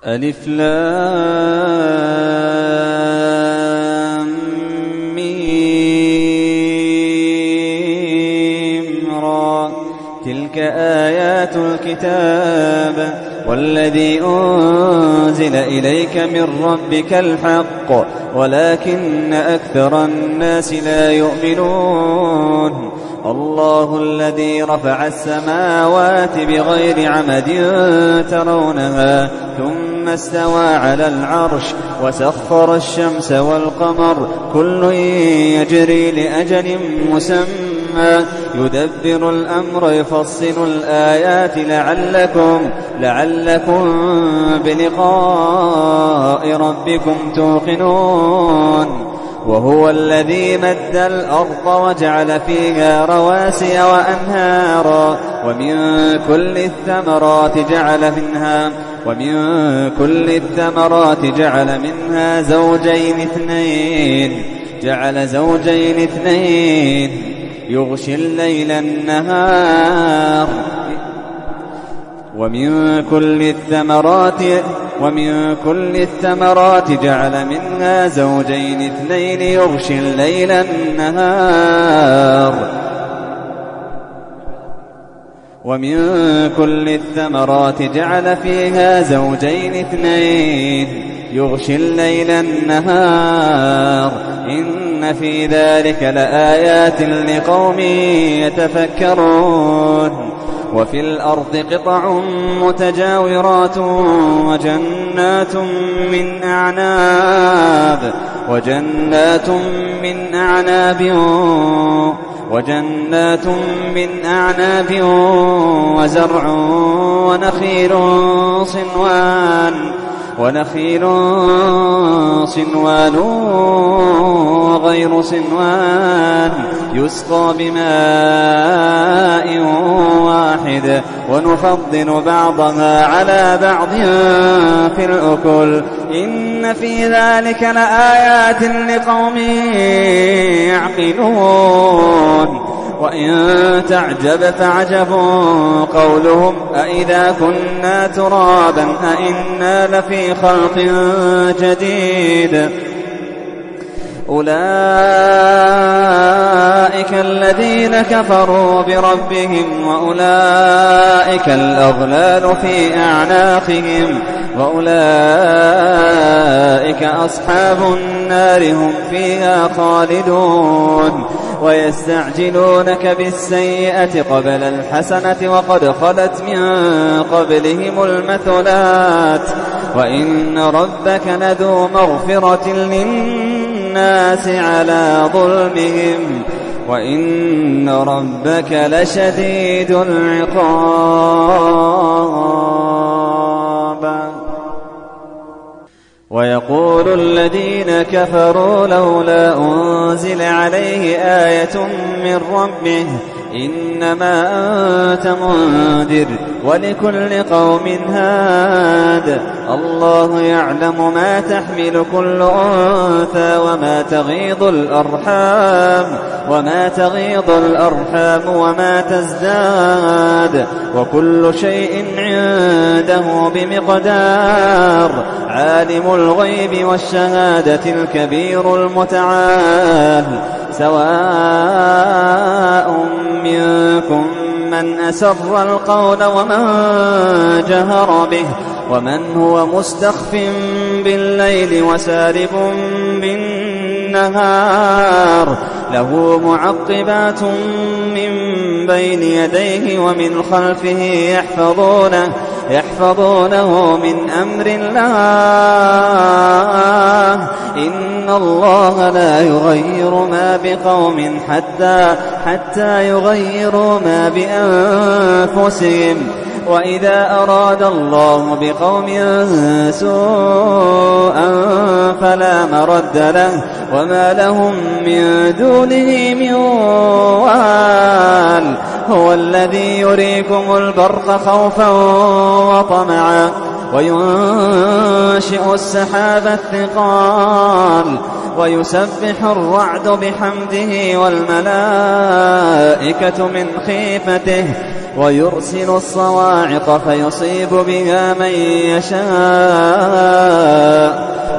ألف لام ميم را تلك آيات الكتاب والذي أنزل إليك من ربك الحق ولكن أكثر الناس لا يؤمنون الله الذي رفع السماوات بغير عمد ترونها ثم استوى على العرش وسخر الشمس والقمر كل يجري لأجل مسمى يدبر الأمر يفصل الآيات لعلكم بلقاء ربكم توقنون وهو الذي مد الأرض وجعل فيها رواسي وأنهارا ومن كل الثمرات جعل منها زوجين اثنين يغشي الليل النهار ومن كل الثمرات جعل منها زوجين اثنين يغشي الليل النهار ومن كل الثمرات جعل فيها زوجين اثنين يغشي الليل النهار إن في ذلك لآيات لقوم يتفكرون وفي الأرض قطع متجاورات وجنات من أعناب وزرع ونخيل صنوان وغير صنوان يسقى بماء واحد ونفضل بعضها على بعض في الأكل إن في ذلك لآيات لقوم يعقلون وإن تعجب فعجب قولهم أإذا كنا ترابا أإنا لفي خلق جديد أولئك الذين كفروا بربهم وأولئك الأغلال في أعناقهم وأولئك أصحاب النار هم فيها خالدون ويستعجلونك بالسيئة قبل الحسنة وقد خلت من قبلهم المثلات وإن ربك لذو مغفرة للناس على ظلمهم وإن ربك لشديد العقاب ويقول الذين كفروا لولا أنزل عليه آية من ربه إنما أنت منذر ولكل قوم هاد الله يعلم ما تحمل كل أنثى وما تغيض الأرحام وما تزداد وكل شيء عنده بمقدار عالم الغيب والشهادة الكبير المتعال سواء منكم من أسر القول ومن جهر به ومن هو مستخف بالليل وسارب بالنهار له معقبات من بين يديه ومن خلفه يحفظونه من أمر الله إن الله لا يغير ما بقوم حتى يغيروا ما بأنفسهم وإذا أراد الله بقوم سوءا فلا مرد له وما لهم من دونه من وال هو الذي يريكم البرق خوفا وطمعا وينشئ السحاب الثقال ويسبح الرعد بحمده والملائكة من خيفته ويرسل الصواعق فيصيب بها من يشاء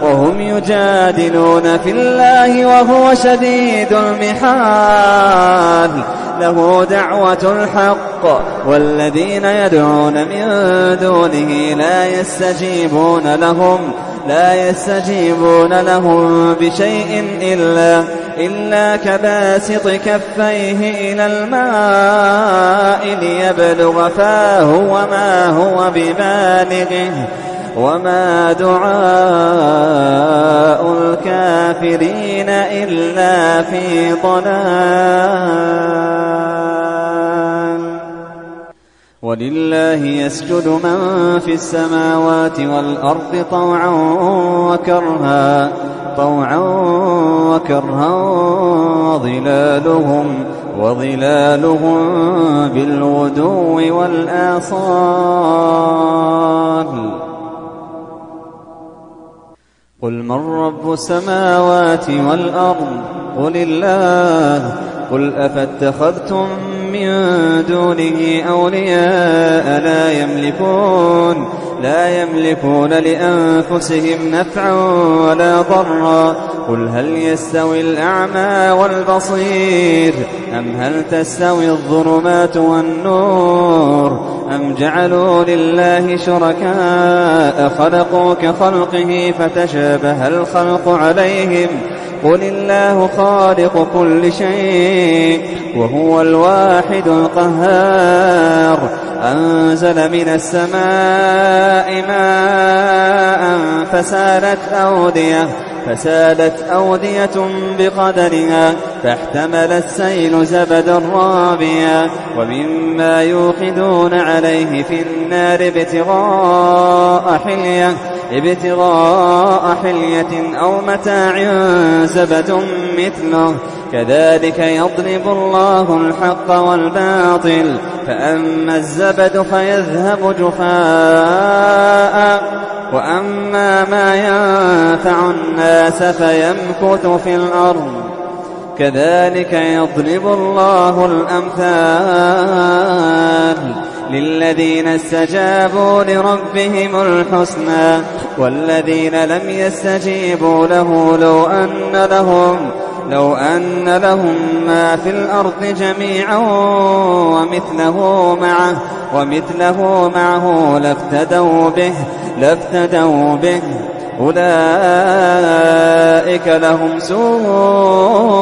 وهم يجادلون في الله وهو شديد المحال له دعوة الحق والذين يدعون من دونه لا يستجيبون لهم بشيء إلا كباسط كفيه إلى الماء ليبلغ فاه وما هو ببالغه وما دعاء الكافرين إلا في ضلال. ولله يسجد من في السماوات والأرض طوعا وكرها وظلالهم بالغدو والآصال. قل من رب السماوات والأرض قل الله قل أفاتخذتم من دونه أولياء لا يملكون لأنفسهم نفعا ولا ضرا قل هل يستوي الأعمى والبصير أم هل تستوي الظلمات والنور أم جعلوا لله شركاء خلقوا كخلقه فتشابه الخلق عليهم قل الله خالق كل شيء وهو الواحد القهار أنزل من السماء ماء فسالت أودية بقدرها فاحتمل السيل زبدا رابيا ومما يوقدون عليه في النار ابتغاء حلية أو متاع زبد مثله كذلك يضرب الله الحق والباطل فأما الزبد فيذهب جفاء وأما ما ينفع الناس فيمكث في الأرض كذلك يضرب الله الأمثال للذين استجابوا لربهم الحسنى والذين لم يستجيبوا له لو أن لهم ما في الأرض جميعا ومثله معه لافتدوا به أولئك لهم سوء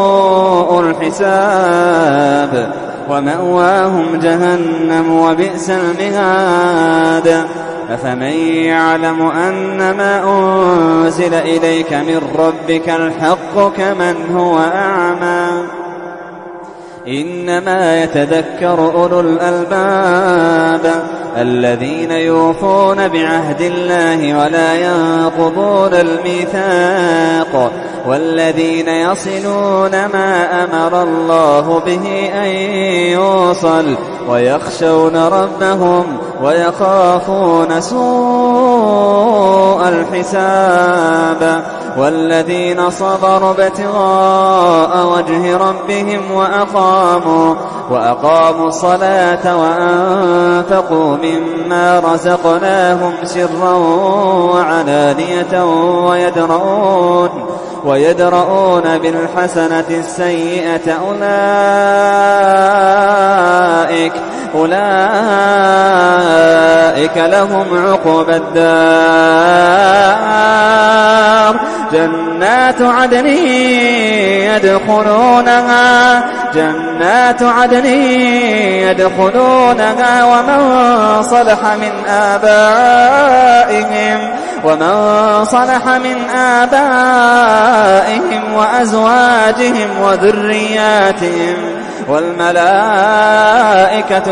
الحساب ومأواهم جهنم وبئس المهاد أفمن يعلم أن ما أنزل إليك من ربك الحق كمن هو أعمى إنما يتذكر أولو الألباب الذين يوفون بعهد الله ولا ينقضون الميثاق والذين يصلون ما أمر الله به أن يوصل ويخشون ربهم ويخافون سوء الحساب والذين صبروا ابتغاء وجه ربهم وأقاموا الصلاة وأنفقوا مما رزقناهم سرا وعلانية ويدرؤون بالحسنة السيئة أولئك لهم عقبى الدار جنات عدن يدخلونها ومن صلح من آبائهم وأزواجهم وذرياتهم والملائكة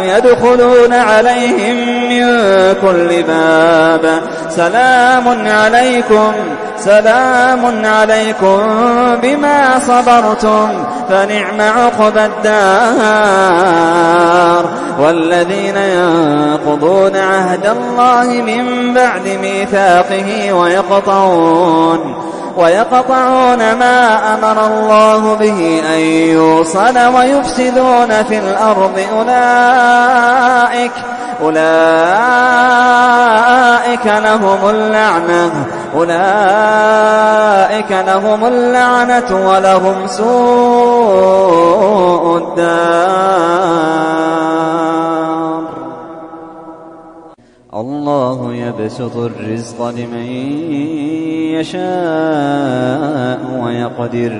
يدخلون عليهم من كل باب سلام عليكم بما صبرتم فنعم عقبى الدار والذين ينقضون عهد الله من بعد ميثاقه ويقطعون ما أمر الله به أن يوصل ويفسدون في الأرض أولئك لهم اللعنة ولهم سوء الدار. الله يبسط الرزق لمن يشاء ويقدر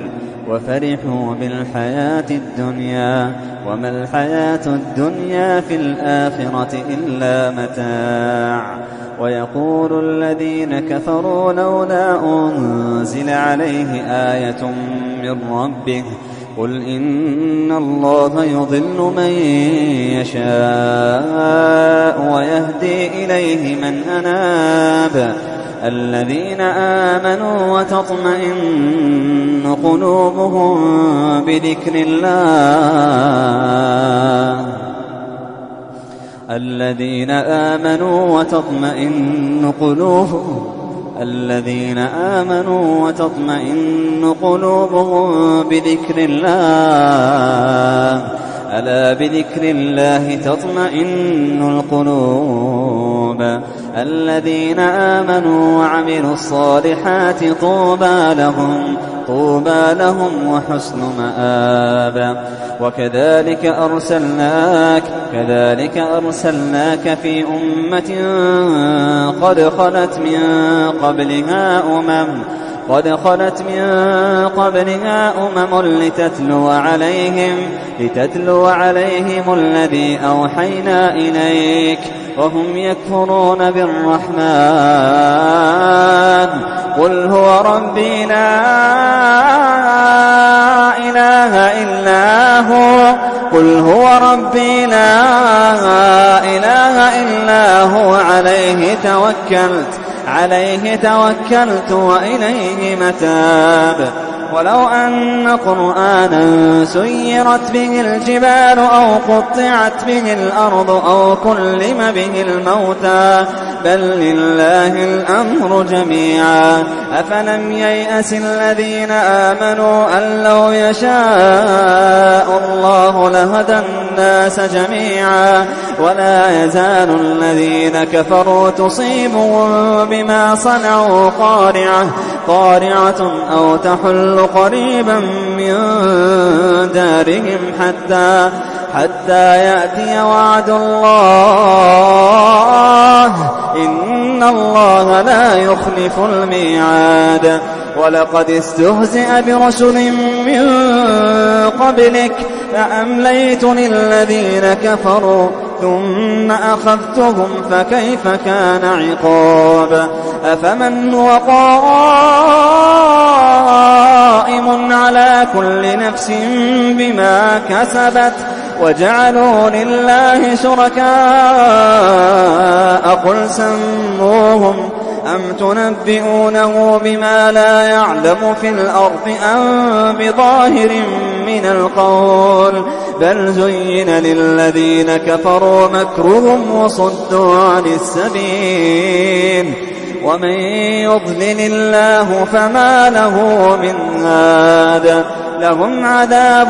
وفرحوا بالحياة الدنيا وما الحياة الدنيا في الآخرة إلا متاع. ويقول الذين كفروا لولا أنزل عليه آية من ربه قل إن الله يضل من يشاء ويهدي إليه من أناب الذين آمنوا وتطمئن قلوبهم بذكر الله الذين آمنوا وتطمئن قلوبهم بذكر الله ألا بذكر الله تطمئن القلوب الذين آمنوا وعملوا الصالحات طوبى لهم وحسن مآب. وكذلك أرسلناك في أمة قد خلت من قبلها أمم لتتلو عليهم الذي أوحينا إليك وهم يكفرون بالرحمن قل هو ربي لا إله إلا هو عليه توكلت وإليه متاب. ولو أن قرآنا سيرت به الجبال أو قطعت به الأرض أو كلم به الموتى بل لله الأمر جميعا أفلم ييأس الذين آمنوا أن لو يشاء الله لهدى الناس جميعا ولا يزال الذين كفروا تصيبهم بما صنعوا قارعة أو تحل قريبا من دارهم حتى يأتي وعد الله إن الله لا يخلف الميعاد. ولقد استهزئ برسل من قبلك فأمليت للذين كفروا ثم أخذتهم فكيف كان عقاب. أفمن هو قائم على كل نفس بما كسبت وجعلوا لله شركاء قل سموهم أم تنبئونه بما لا يعلم في الأرض أم بظاهر من القول بل زين للذين كفروا مكرهم وصدوا عن السبيل ومن يضلل الله فما له من هاد لهم عذاب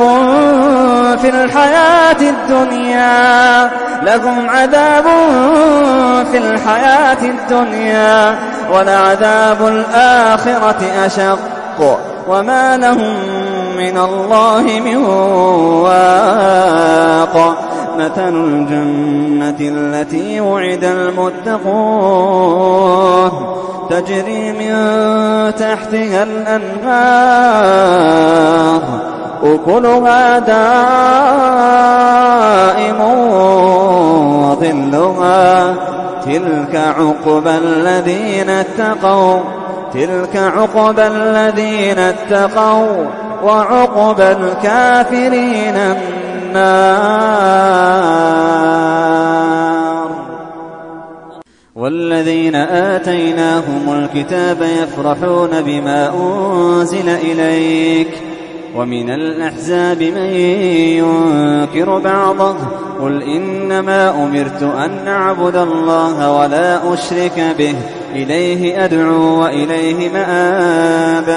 في الحياة الدنيا ولعذاب الآخرة أشق وما لهم من الله من واق. مثل الجنة التي وعد المتقون تجري من تحتها الأنهار أكلها دائم وظلها تلك عقبى الذين اتقوا وعقبى الكافرين النار. والذين آتيناهم الكتاب يفرحون بما أنزل إليك ومن الأحزاب من ينكر بعضه قل إنما أمرت أن أعبد الله ولا أشرك به إليه أدعو وإليه مآب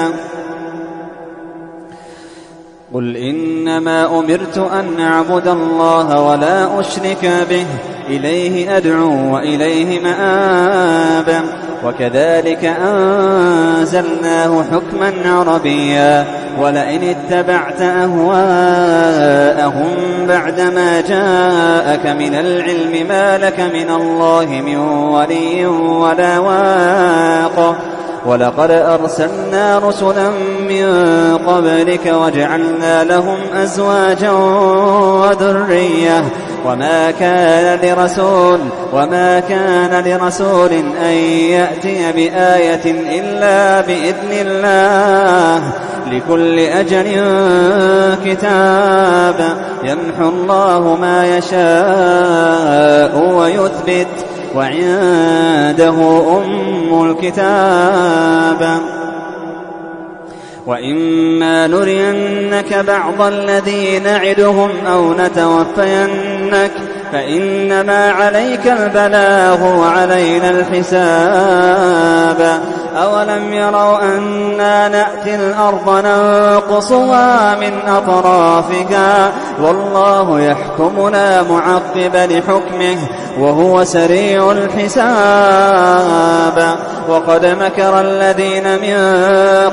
قل إنما أمرت أن أعبد الله ولا أشرك به إليه أدعو وإليه مآب وكذلك أنزلناه حكما عربيا ولئن اتبعت أهواءهم بعدما جاءك من العلم ما لك من الله من ولي ولا واق ولقد أرسلنا رسلا من قبلك وجعلنا لهم أزواجا وذرية وما كان لرسول أن يأتي بآية إلا بإذن الله لكل أجل كتاب يمحو الله ما يشاء ويثبت وعنده أم الكتاب وإما نرينك بعض الذي نعدهم أو نتوفينك فإنما عليك البلاغ وعلينا الحساب أولم يروا أنا نأتي الأرض ننقصها من أطرافها والله يحكم لا معقب لحكمه وهو سريع الحساب وقد مكر الذين من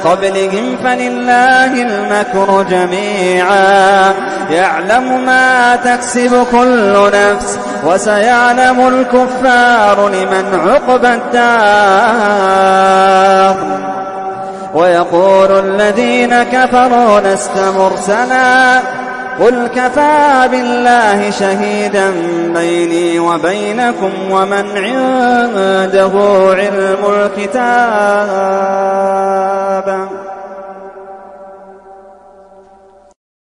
قبلهم فلله المكر جميعا يعلم ما تكسب كل نفس وسيعلم الكفار لمن عقبى الدار ويقول الذين كفروا لست مرسلا قل كفى بالله شهيدا بيني وبينكم ومن عنده علم الكتاب